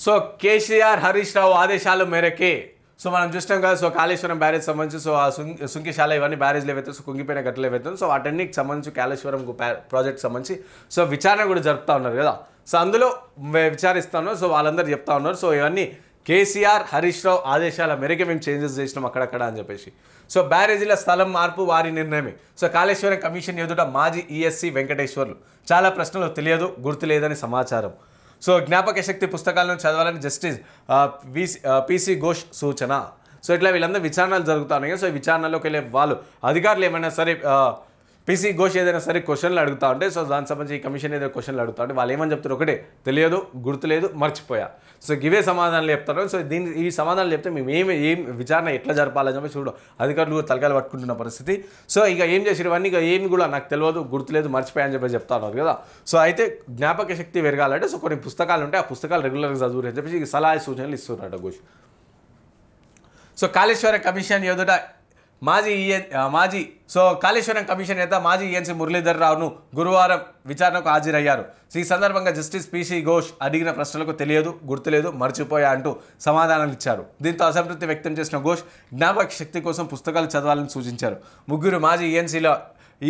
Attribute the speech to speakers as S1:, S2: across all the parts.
S1: So KCR Harish Rao ఆదేశాల మేరకే so మనం చూస్తాం కదా. సో కాళేశ్వరం బ్యారేజ్ సంబంధించి సో ఆ సుంకిశాల ఇవన్నీ బ్యారేజ్లు ఏవైతే సో కుంగిపోయిన గట్టలు ఏవైతే సో వాటన్నిటికి సంబంధించి కాళేశ్వరం ప్రాజెక్ట్ సంబంధించి సో విచారణ కూడా జరుపుతూ ఉన్నారు కదా. సో అందులో విచారిస్తూ ఉన్నారు. సో వాళ్ళందరూ చెప్తా ఉన్నారు. సో ఇవన్నీ కేసీఆర్ హరీష్ రావు ఆదేశాల మేరకే మేము చేంజెస్ చేసినాం అక్కడక్కడ అని చెప్పేసి. సో బ్యారేజీల స్థలం మార్పు వారి నిర్ణయమే. సో కాళేశ్వరం కమిషన్ ఎదుట మాజీ ఈఎస్సీ వెంకటేశ్వర్లు చాలా ప్రశ్నలు తెలియదు గుర్తులేదని సమాచారం. సో జ్ఞాపక శక్తి పుస్తకాలను చదవాలని జస్టిస్ పిసి ఘోష్ సూచన. సో ఇట్లా వీళ్ళందరూ విచారణలు జరుగుతున్నాయి. సో ఈ విచారణలోకి వెళ్ళే వాళ్ళు అధికారులు ఏమైనా సరే పిసి ఘోష్ ఏదైనా సరే క్వశ్చన్లు అడుగుతూ ఉంటే సో దానికి సంబంధించి ఈ కమిషన్ ఏదైనా క్వశ్చన్లు అడుగుతా ఉంటే వాళ్ళు ఏమని చెప్తారు, ఒకటే తెలియదు గుర్తులేదు మర్చిపోయా. సో ఇవే సమాధానాలు చెప్తారు. సో ఈ సమాధానాలు చెప్తే మేము ఏం విచారణ ఎట్లా జరపాలని చెప్పి చూడు అధికారులు తలకాయలు పట్టుకుంటున్న పరిస్థితి. సో ఇక ఏం చేసారు ఇవన్నీ ఇక ఏమి కూడా నాకు తెలియదు గుర్తులేదు మర్చిపోయా అని చెప్పి చెప్తా ఉన్నారు కదా. సో అయితే జ్ఞాపక శక్తి పెరగాలంటే సో కొన్ని పుస్తకాలు ఉంటాయి, ఆ పుస్తకాలు రెగ్యులర్గా చదువురు అని చెప్పి సలహా సూచనలు ఇస్తున్నారట ఘోష్. సో కాళేశ్వరం కమిషన్ ఎదుట కాళేశ్వరం కమిషన్ నేత మాజీ ఈఎన్సీ మురళీధర్ రావును గురువారం విచారణకు హాజరయ్యారు. ఈ సందర్భంగా జస్టిస్ పిసి ఘోష్ అడిగిన ప్రశ్నలకు తెలియదు గుర్తులేదు మర్చిపోయా అంటూ సమాధానాలు ఇచ్చారు. దీంతో అసంతృప్తి వ్యక్తం చేసిన ఘోష్ జ్ఞాపక శక్తి కోసం పుస్తకాలు చదవాలని సూచించారు. ముగ్గురు మాజీ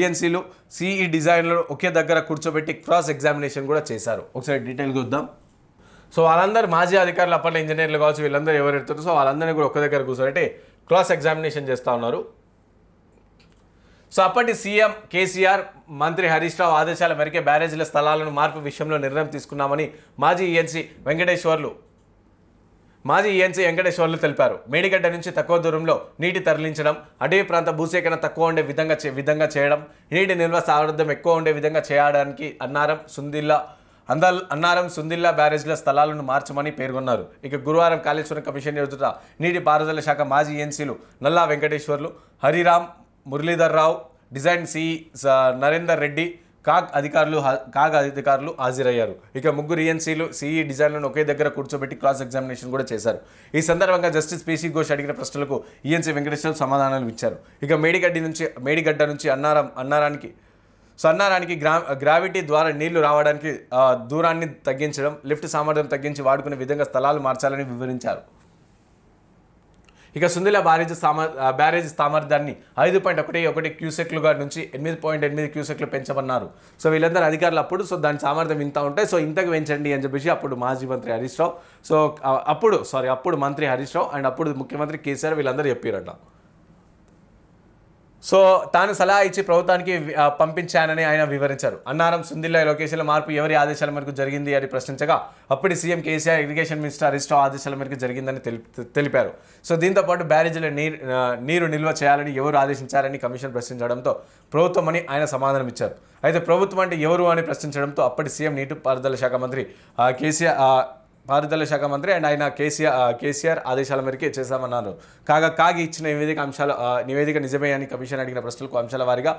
S1: ఈఎన్సీలు సిఈ డిజైన్లు ఒకే దగ్గర కూర్చోబెట్టి క్రాస్ ఎగ్జామినేషన్ కూడా చేశారు. ఒకసారి డీటెయిల్గా చూద్దాం. సో వాళ్ళందరూ మాజీ అధికారులు అప్పట్లో ఇంజనీర్లు కావచ్చు వీళ్ళందరూ ఎవరు ఎడుతారు సో వాళ్ళందరినీ కూడా ఒక్క దగ్గర కూర్చోబెట్టి క్రాస్ ఎగ్జామినేషన్ చేస్తూ ఉన్నారు. సో అప్పటి సీఎం కేసీఆర్ మంత్రి హరీష్ రావు ఆదేశాల మేరకే బ్యారేజీల స్థలాలను మార్పు విషయంలో నిర్ణయం తీసుకున్నామని మాజీ ఈఎన్సీ వెంకటేశ్వర్లు తెలిపారు. మేడిగడ్డ నుంచి తక్కువ దూరంలో నీటి తరలించడం, అటవీ ప్రాంత భూసేకరణ తక్కువ ఉండే విధంగా చేయడం, నీటి నిల్వ సామర్థ్యం ఎక్కువ ఉండే విధంగా చేయడానికి అన్నారం సుందిల్లా బ్యారేజ్ల స్థలాలను మార్చమని పేర్కొన్నారు. ఇక గురువారం కాళేశ్వరం కమిషన్ ఎదుట నీటిపారుదల శాఖ మాజీ ఈఎన్సీలు Nalla Venkateswarlu, Hariram, Muralidhar Rao, design CE Narender Reddy, CAG అధికారులు హాజరయ్యారు. ఇక ముగ్గురు ఈఎన్సీలు సిఈ డిజైన్లను ఒకే దగ్గర కూర్చోబెట్టి క్రాస్ ఎగ్జామినేషన్ కూడా చేశారు. ఈ సందర్భంగా జస్టిస్ పిసి ఘోష్ అడిగిన ప్రశ్నలకు ఈఎన్సీ వెంకటేశ్వర్లు సమాధానాలు ఇచ్చారు. ఇక మేడిగడ్డ నుంచి అన్నారానికి గ్రావిటీ ద్వారా నీళ్లు రావడానికి దూరాన్ని తగ్గించడం, లిఫ్ట్ సామర్థ్యం తగ్గించి వాడుకునే విధంగా స్థలాలు మార్చాలని వివరించారు. ఇక సుందిల బ్యారేజ్ సామర్థ్యాన్ని 5.11 క్యూసెక్లుగా నుంచి 8.8 క్యూసెక్లు పెంచమన్నారు. సో వీళ్ళందరూ అధికారులు అప్పుడు సో దాని సామర్థ్యం ఇంత ఉంటాయి సో ఇంతకు పెంచండి అని చెప్పేసి అప్పుడు మాజీ మంత్రి హరీష్ రావు అప్పుడు మంత్రి హరీష్ రావు అండ్ అప్పుడు ముఖ్యమంత్రి కేసీఆర్ వీళ్ళందరూ చెప్పారట. సో తాను సలహా ఇచ్చి ప్రభుత్వానికి పంపించానని ఆయన వివరించారు. అన్నారం సుందిల్లా లొకేషన్ల మార్పు ఎవరి ఆదేశాల మేరకు జరిగింది అని ప్రశ్నించగా అప్పటి CM KCR irrigation minister Harish Rao ఆదేశాల మేరకు జరిగిందని తెలిపారు. సో దీంతోపాటు బ్యారేజీలో నీరు నిల్వ చేయాలని ఎవరు ఆదేశించారని కమిషన్ ప్రశ్నించడంతో ప్రభుత్వం అని ఆయన సమాధానం ఇచ్చారు. అయితే ప్రభుత్వం అంటే ఎవరు అని ప్రశ్నించడంతో అప్పటి సీఎం నీటిపారుదల శాఖ మంత్రి అండ్ ఆయన కేసీఆర్ ఆదేశాల మేరకే చేశామన్నారు. కాగి ఇచ్చిన నివేదిక నిజమే అని కమిషన్ అడిగిన ప్రశ్నలకు అంశాల వారీగా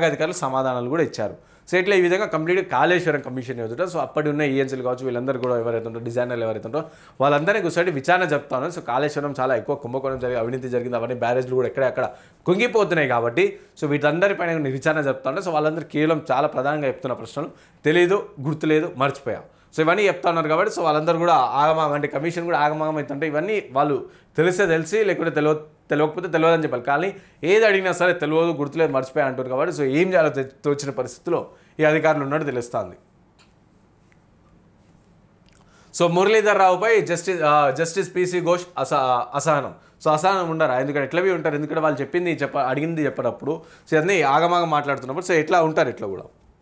S1: అధికారులు సమాధానాలు కూడా ఇచ్చారు. సో ఇట్లా ఈ విధంగా కంప్లీట్గా కాళేశ్వరం కమిషన్ ఎదుట సో అప్పటి ఉన్న ఈఎన్సీలు కావచ్చు వీళ్ళందరూ కూడా ఎవరైతే ఉంటారో డిజైనర్లు ఎవరైతే ఉంటారో వాళ్ళందరినీ కూర్చొని విచారణ జరుపుతాను. సో కాళేశ్వరం చాలా ఎక్కువ కుంభకోణం అవినీతి జరిగింది, అవన్నీ బ్యారేజ్లు కూడా ఎక్కడెక్కడ కుంగిపోతున్నాయి కాబట్టి సో వీటందరిపైన విచారణ జరుపుతాను. సో వాళ్ళందరూ కేవలం చాలా ప్రధానంగా చెప్తున్న ప్రశ్నలు తెలీదు గుర్తులేదు మర్చిపోయా సో ఇవన్నీ చెప్తా ఉన్నారు కాబట్టి సో వాళ్ళందరూ కూడా ఆగమాగం అంటే కమిషన్ కూడా ఆగమాగం అవుతుంటే ఇవన్నీ వాళ్ళు తెలిసి లేకుంటే తెలియకపోతే తెలియదని చెప్పాలి. కానీ ఏది అడిగినా సరే తెలియదు గుర్తులేదు మర్చిపోయా అంటారు కాబట్టి సో ఏం చేయాలో తోచిన పరిస్థితిలో ఈ అధికారులు ఉన్నట్టు తెలుస్తుంది. సో మురళీధర్ రావుపై జస్టిస్ పిసి ఘోష్ అసహనం. సో అసహనం ఉండరా ఎందుకంటే ఎట్లా ఉంటారు, ఎందుకంటే వాళ్ళు అడిగింది చెప్పినప్పుడు సో అన్నీ ఆగమాగం మాట్లాడుతున్నప్పుడు సో ఎట్లా ఉంటారు ఇట్లా కూడా.